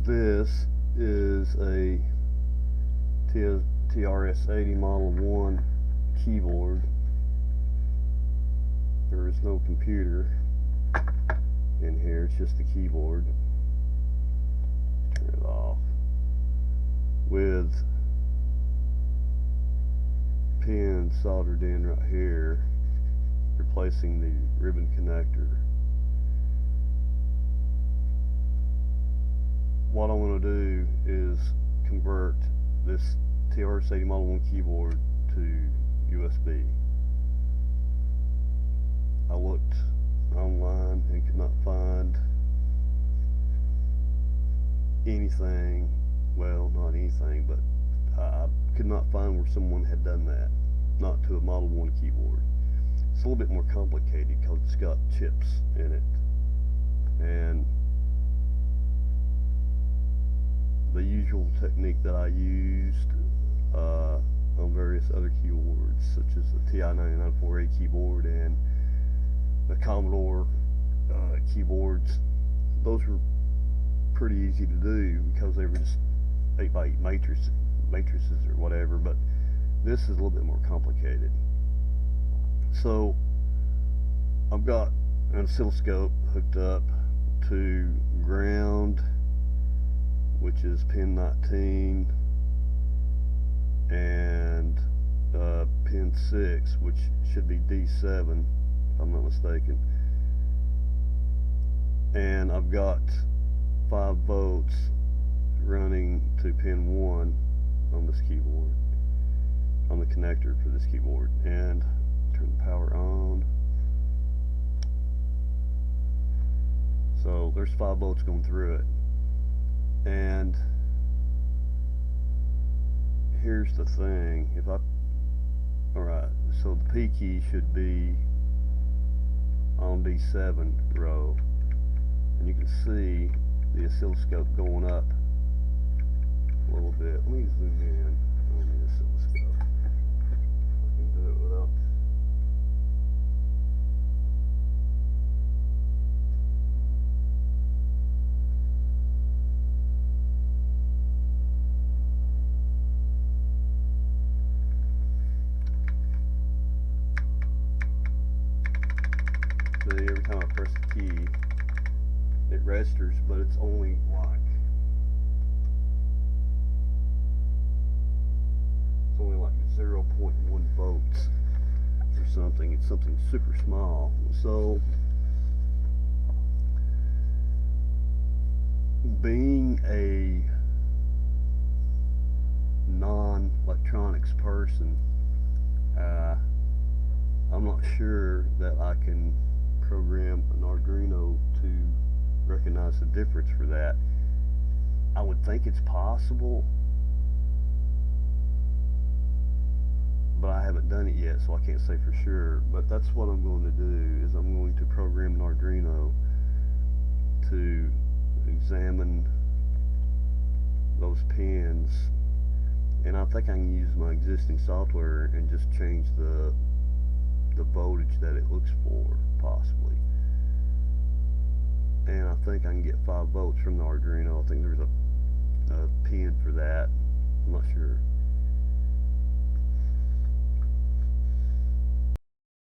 This is a TRS-80 Model 1 keyboard. There is no computer in here, it's just the keyboard. Turn it off. With pins soldered in right here, replacing the ribbon connector. What I'm going to do is convert this TRS-80 Model 1 keyboard to USB. I looked online and could not find anything, well, not anything, but I could not find where someone had done that, not to a Model 1 keyboard. It's a little bit more complicated because it's got chips in it, and the usual technique that I used on various other keyboards, such as the TI-9948 keyboard and the Commodore keyboards, those were pretty easy to do because they were just 8x8 matrices or whatever, but this is a little bit more complicated. So I've got an oscilloscope hooked up to ground, which is pin 19, and pin 6, which should be D7 if I'm not mistaken, and I've got 5 volts running to pin 1 on this keyboard, on the connector for this keyboard, and turn the power on. So there's 5 volts going through it. And here's the thing, alright, so the P key should be on D7 row, and you can see the oscilloscope going up a little bit. Let me zoom in on the oscilloscope. I can do it without. See, every time I press the key, it registers, but it's only like it's only like 0.1 volts or something. It's something super small. So being a non-electronics person, I'm not sure that I can program an Arduino to recognize the difference for that. I would think it's possible, but I haven't done it yet, so I can't say for sure. But that's what I'm going to do, is I'm going to program an Arduino to examine those pins, and I think I can use my existing software and just change the voltage that it looks for, possibly. And I think I can get 5 volts from the Arduino. I think there's a pin for that. I'm not sure.